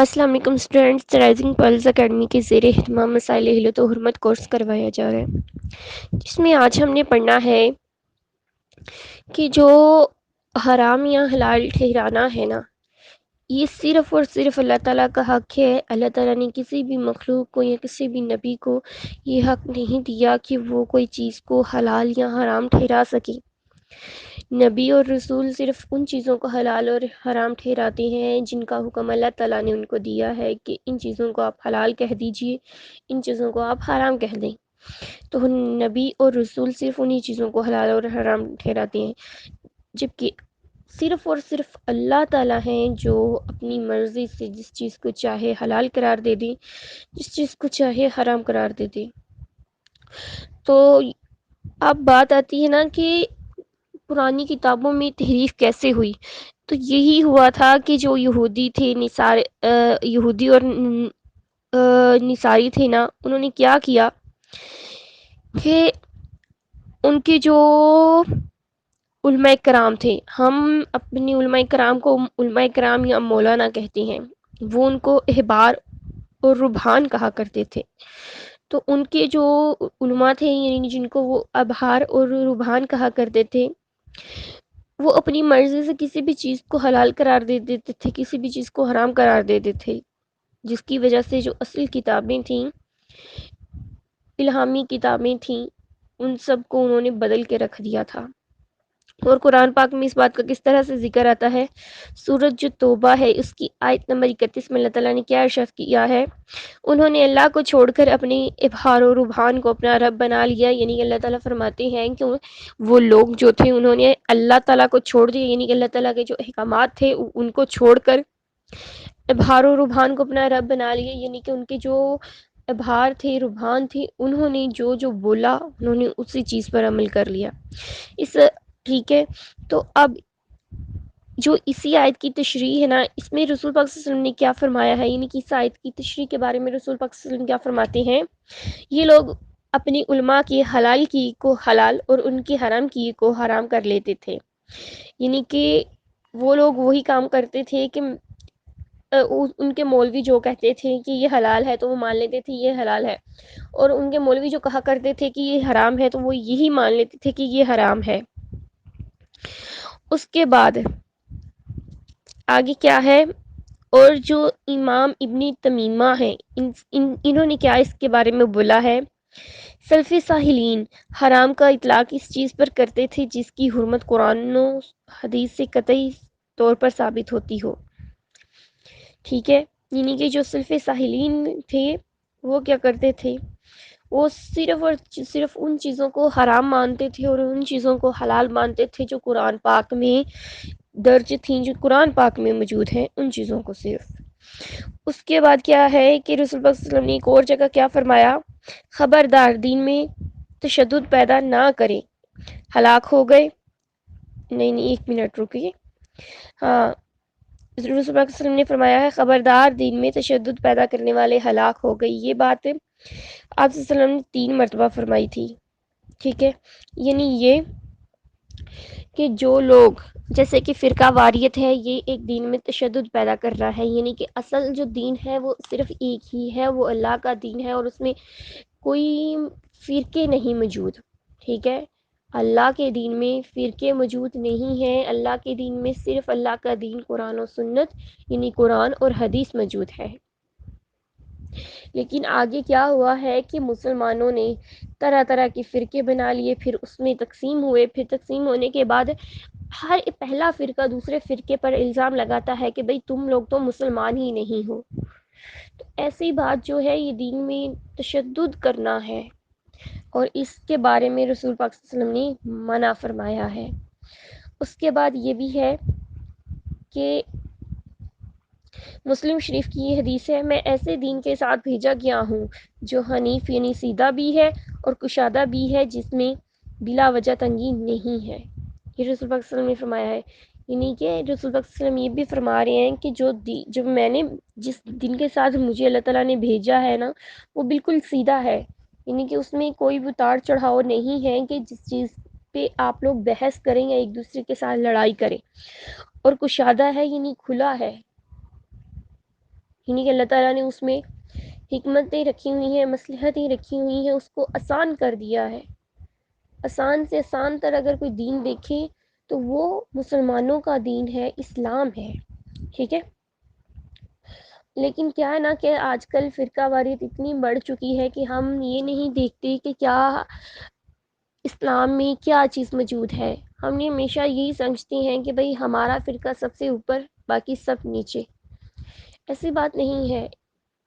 السلام علیکم students, rising pearls academy کے زیر اہتمام مسائل ہلت و حرمت کورس کروایا جا رہا ہے، جس میں آج ہم نے پڑھنا ہے کہ جو حرام یا حلال ٹھہرانا ہے نا، یہ صرف اور صرف اللہ تعالیٰ کا حق ہے۔ اللہ تعالیٰ نے کسی بھی مخلوق کو یا کسی بھی نبی کو یہ حق نہیں دیا کہ وہ کوئی چیز کو حلال یا حرام ٹھہرا سکے۔ نبی اور رسول صرف ان چیزوں کو حلال اور حرام ٹھہراتے ہیں جن کا حکم اللہ تعالیٰ نے ان کو دیا ہے کہ ان چیزوں کو آپ حلال کہہ دیجئے، ان چیزوں کو آپ حرام کہہ دیں۔ تو نبی اور رسول صرف انہی چیزوں کو حلال اور حرام ٹھہراتے ہیں، جبکہ صرف اور صرف اللہ تعالیٰ ہیں جو اپنی مرضی سے جس چیز کو چاہے حلال قرار دے دیں، جس چیز کو چاہے حرام قرار دے دیں۔ تو اب بات آتی ہے نا کہ پرانی کتابوں میں تحریف کیسے ہوئی۔ تو یہی ہوا تھا کہ جو یہودی تھے، یہودی اور نصاری تھے نا، انہوں نے کیا کیا کہ ان کے جو علماء کرام تھے، ہم اپنی علماء کرام کو علماء کرام یا مولانا کہتے ہیں، وہ ان کو احبار اور ربحان کہا کرتے تھے۔ تو ان کے جو علماء تھے، یعنی جن کو وہ ابحار اور ربحان کہا کرتے تھے، وہ اپنی مرضی سے کسی بھی چیز کو حلال قرار دے دیتے تھے، کسی بھی چیز کو حرام قرار دے دیتے تھے، جس کی وجہ سے جو اصل کتابیں تھیں، الہامی کتابیں تھیں، ان سب کو انہوں نے بدل کے رکھ دیا تھا۔ اور قرآن پاک میں اس بات کا کس طرح سے ذکر آتا ہے؟ سورۃ جو توبہ ہے، اس کی آیت نمبر 31 میں اللہ تعالیٰ نے کیا ارشاد کیا ہے؟ انہوں نے اللہ کو چھوڑ کر اپنے ابحار و ربحان کو اپنا رب بنا لیا، یعنی اللہ تعالیٰ فرماتے ہیں کہ وہ لوگ جو تھے انہوں نے اللہ تعالیٰ کو چھوڑ دیا، یعنی کہ اللہ تعالیٰ کے جو احکامات تھے ان کو چھوڑ کر ابحار و ربحان کو اپنا رب بنا لیا، یعنی کہ ان کے جو ابحار تھے، ربحان تھے، انہوں نے جو جو بولا انہوں نے اسی چیز پر عمل کر لیا۔ ٹھیک ہے، تو اب جو اسی آیت کی تشریح ہے نا، اس میں رسول پاک صلی اللہ علیہ وسلم نے کیا فرمایا ہے، یعنی کہ اس آیت کی تشریح کے بارے میں رسول پاک صلی اللہ علیہ وسلم کیا فرماتے ہیں؟ یہ لوگ اپنی علماء کی حلال کی کو حلال اور ان کی حرام کی کو حرام کر لیتے تھے، یعنی کہ وہ لوگ وہی کام کرتے تھے کہ ان کے مولوی جو کہتے تھے کہ یہ حلال ہے تو وہ مان لیتے تھے یہ حلال ہے، اور ان کے مولوی جو کہا کرتے تھے کہ یہ حرام ہے تو وہ یہی مان لیتے تھے کہ یہ حرام ہے۔ اس کے بعد آگے کیا ہے؟ اور جو امام ابن تمیمہ ہیں، انہوں نے کیا اس کے بارے میں بولا ہے؟ سلف ساحلین حرام کا اطلاق اس چیز پر کرتے تھے جس کی حرمت قرآن و حدیث سے قطعی طور پر ثابت ہوتی ہو۔ ٹھیک ہے، یعنی کہ جو سلف ساحلین تھے وہ کیا کرتے تھے؟ وہ صرف اور صرف ان چیزوں کو حرام مانتے تھے اور ان چیزوں کو حلال مانتے تھے جو قرآن پاک میں درج تھیں، جو قرآن پاک میں موجود ہیں، ان چیزوں کو صرف۔ اس کے بعد کیا ہے کہ رسول اللہ صلی اللہ علیہ وسلم نے ایک اور جگہ کیا فرمایا؟ خبردار دین میں تشدد پیدا نہ کریں، ہلاک ہو گئے۔ نہیں 1 منٹ رکیے۔ ہاں، رسول اللہ صلی اللہ علیہ وسلم نے فرمایا ہے خبردار دین میں تشدد پیدا کرنے والے ہلاک ہو گئی۔ یہ بات آپ صلی اللہ علیہ وسلم نے 3 مرتبہ فرمائی تھی۔ ٹھیک ہے، یعنی یہ کہ جو لوگ جیسے کہ فرقہ واریت ہے، یہ ایک دین میں تشدد پیدا کر رہا ہے، یعنی کہ اصل جو دین ہے وہ صرف ایک ہی ہے، وہ اللہ کا دین ہے، اور اس میں کوئی فرقے نہیں موجود۔ ٹھیک ہے، اللہ کے دین میں فرقے موجود نہیں ہیں، اللہ کے دین میں صرف اللہ کا دین قرآن و سنت، یعنی قرآن اور حدیث موجود ہے۔ لیکن آگے کیا ہوا ہے کہ مسلمانوں نے طرح طرح کے فرقے بنا لیے، پھر اس میں تقسیم ہوئے، پھر تقسیم ہونے کے بعد ہر پہلا فرقہ دوسرے فرقے پر الزام لگاتا ہے کہ بھئی تم لوگ تو مسلمان ہی نہیں ہو۔ تو ایسی بات جو ہے یہ دین میں تشدد کرنا ہے، اور اس کے بارے میں رسول پاک صلی اللہ علیہ وسلم نے منع فرمایا ہے۔ اس کے بعد یہ بھی ہے کہ مسلم شریف کی یہ حدیث ہے، میں ایسے دین کے ساتھ بھیجا گیا ہوں جو حنیف یعنی سیدھا بھی ہے اور کشادہ بھی ہے، جس میں بلا وجہ تنگی نہیں ہے۔ یہ رسول پاک صلی اللہ علیہ وسلم نے فرمایا ہے، یعنی کہ رسول پاک صلی اللہ علیہ وسلم یہ بھی فرما رہے ہیں کہ جو میں نے جس دین کے ساتھ مجھے اللہ تعالیٰ نے بھیجا ہے نا، وہ بالکل سیدھا ہے، یعنی کہ اس میں کوئی اتار چڑھاؤ نہیں ہے کہ جس چیز پہ آپ لوگ بحث کریں یا ایک دوسرے کے ساتھ لڑائی کریں، اور کشادہ ہے یعنی کھلا ہے، یعنی کہ اللہ تعالیٰ نے اس میں حکمتیں رکھی ہوئی ہیں، مصلحتیں رکھی ہوئی ہیں، اس کو آسان کر دیا ہے. آسان سے آسان تر اگر کوئی دین دیکھے تو وہ مسلمانوں کا دین ہے، اسلام ہے. ٹھیک ہے. لیکن کیا ہے نا کہ آج کل فرقہ واریت اتنی بڑھ چکی ہے کہ ہم یہ نہیں دیکھتے کہ کیا اسلام میں کیا چیز موجود ہے. ہم نے ہمیشہ یہی سمجھتے ہیں کہ بھئی ہمارا فرقہ سب سے اوپر، باقی سب نیچے. ایسی بات نہیں ہے.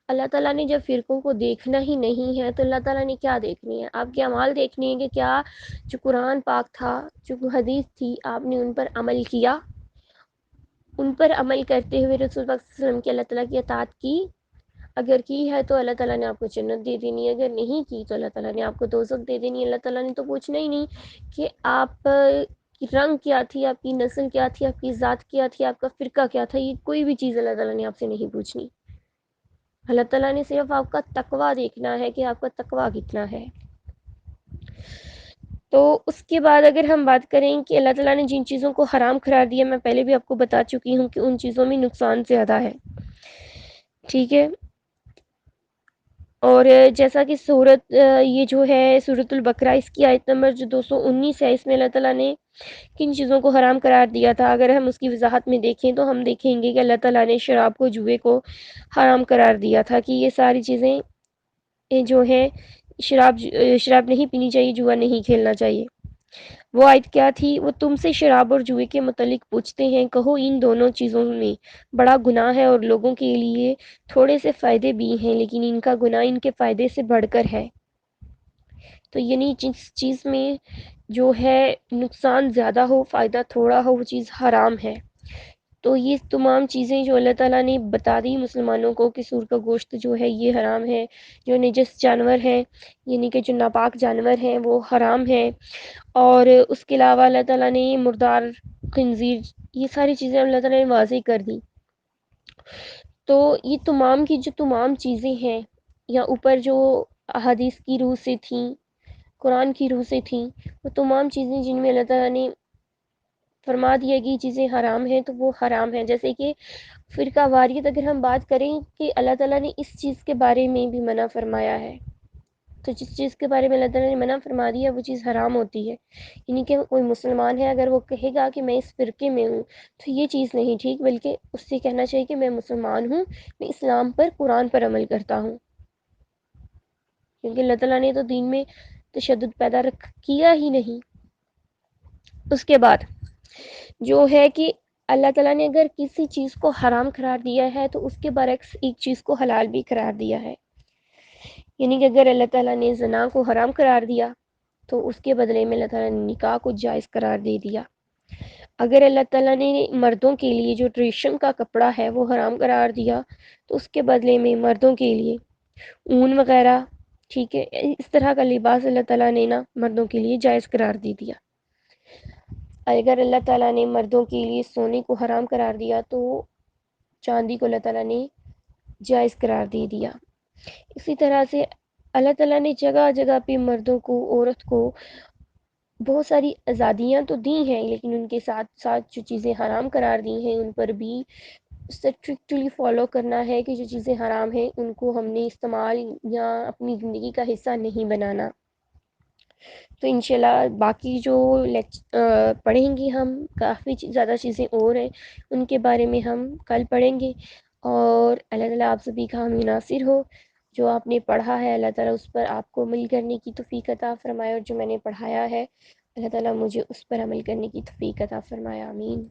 اللہ تعالیٰ نے جب فرقوں کو دیکھنا ہی نہیں ہے تو اللہ تعالیٰ نے کیا دیکھنی ہے؟ آپ کے اعمال دیکھنے ہیں کہ کیا جو قرآن پاک تھا، جو حدیث تھی، آپ نے ان پر عمل کیا. ان پر عمل کرتے ہوئے رسول پاک صلی اللہ علیہ وسلم کی اللہ تعالیٰ کی اطاعت کی. اگر کی ہے تو اللہ تعالیٰ نے آپ کو جنت دے دینی ہے، اگر نہیں کی تو اللہ تعالیٰ نے آپ کو دوزخ دے دینی ہے. اللہ تعالیٰ نے تو پوچھنا ہی نہیں کہ آپ کی رنگ کیا تھی، آپ کی نسل کیا تھی، آپ کی ذات کیا تھی، آپ کا فرقہ کیا تھا. یہ کوئی بھی چیز اللہ تعالیٰ نے آپ سے نہیں پوچھنی. اللہ تعالیٰ نے صرف آپ کا تقویٰ دیکھنا ہے کہ آپ کا تقویٰ کتنا ہے. تو اس کے بعد اگر ہم بات کریں کہ اللہ تعالیٰ نے جن چیزوں کو حرام قرار دیا، میں پہلے بھی آپ کو بتا چکی ہوں کہ ان چیزوں میں نقصان زیادہ ہے. ٹھیک ہے. اور جیسا کہ سورت یہ جو ہے سورۃ البقرہ، اس کی آیت نمبر جو 219 ہے، اس میں اللہ تعالیٰ نے کن چیزوں کو حرام قرار دیا تھا. اگر ہم اس کی وضاحت میں دیکھیں تو ہم دیکھیں گے کہ اللہ تعالیٰ نے شراب کو، جوئے کو حرام قرار دیا تھا کہ یہ ساری چیزیں جو ہے شراب نہیں پینی چاہیے، جوا نہیں کھیلنا چاہیے. وہ آیت کیا تھی؟ وہ تم سے شراب اور جوئے کے متعلق پوچھتے ہیں، کہو ان دونوں چیزوں میں بڑا گناہ ہے اور لوگوں کے لیے تھوڑے سے فائدے بھی ہیں، لیکن ان کا گناہ ان کے فائدے سے بڑھ کر ہے. تو یعنی جس چیز میں جو ہے نقصان زیادہ ہو، فائدہ تھوڑا ہو، وہ چیز حرام ہے. تو یہ تمام چیزیں جو اللہ تعالیٰ نے بتا دی مسلمانوں کو کہ سور کا گوشت جو ہے یہ حرام ہے، جو نجس جانور ہیں یعنی کہ جو ناپاک جانور ہیں وہ حرام ہیں. اور اس کے علاوہ اللہ تعالیٰ نے مردار، خنزیر، یہ ساری چیزیں اللہ تعالیٰ نے واضح کر دی. تو یہ تمام کی جو تمام چیزیں ہیں، یا اوپر جو احادیث کی روح سے تھیں، قرآن کی روح سے تھیں، وہ تمام چیزیں جن میں اللہ تعالیٰ نے فرما دیا کہ یہ چیزیں حرام ہیں تو وہ حرام ہیں. جیسے کہ فرقہ واریت اگر ہم بات کریں کہ اللہ تعالیٰ نے اس چیز کے بارے میں بھی منع فرمایا ہے، تو جس چیز کے بارے میں اللہ تعالیٰ نے منع فرما دیا وہ چیز حرام ہوتی ہے. یعنی کہ کوئی مسلمان ہے اگر وہ کہے گا کہ میں اس فرقے میں ہوں تو یہ چیز نہیں ٹھیک، بلکہ اس سے کہنا چاہیے کہ میں مسلمان ہوں، میں اسلام پر، قرآن پر عمل کرتا ہوں. کیونکہ اللہ تعالیٰ نے تو دین میں تشدد پیدا کیا ہی نہیں. اس کے بعد جو ہے کہ اللہ تعالیٰ نے اگر کسی چیز کو حرام قرار دیا ہے تو اس کے برعکس ایک چیز کو حلال بھی قرار دیا ہے. یعنی کہ اگر اللہ تعالیٰ نے زنا کو حرام قرار دیا تو اس کے بدلے میں اللہ تعالیٰ نے نکاح کو جائز قرار دے دیا. اگر اللہ تعالیٰ نے مردوں کے لیے جو ریشم کا کپڑا ہے وہ حرام قرار دیا تو اس کے بدلے میں مردوں کے لیے اون وغیرہ، ٹھیک ہے، اس طرح کا لباس اللہ تعالیٰ نے نا مردوں کے لیے جائز قرار دے دیا. اگر اللہ تعالیٰ نے مردوں کے لیے سونے کو حرام قرار دیا تو چاندی کو اللہ تعالیٰ نے جائز قرار دے دیا. اسی طرح سے اللہ تعالیٰ نے جگہ جگہ پہ مردوں کو، عورت کو بہت ساری آزادیاں تو دی ہیں، لیکن ان کے ساتھ ساتھ جو چیزیں حرام قرار دی ہیں ان پر بھی اسٹرکٹلی فالو کرنا ہے کہ جو چیزیں حرام ہیں ان کو ہم نے استعمال یا اپنی زندگی کا حصہ نہیں بنانا. تو انشاءاللہ باقی جو پڑھیں گے ہم، کافی زیادہ چیزیں اور ہیں ان کے بارے میں ہم کل پڑھیں گے. اور اللہ تعالیٰ آپ سبھی کا حامی ناصر ہو. جو آپ نے پڑھا ہے اللہ تعالیٰ اس پر آپ کو عمل کرنے کی توفیق عطا فرمائے، اور جو میں نے پڑھایا ہے اللہ تعالیٰ مجھے اس پر عمل کرنے کی توفیق عطا فرمائے. آمین.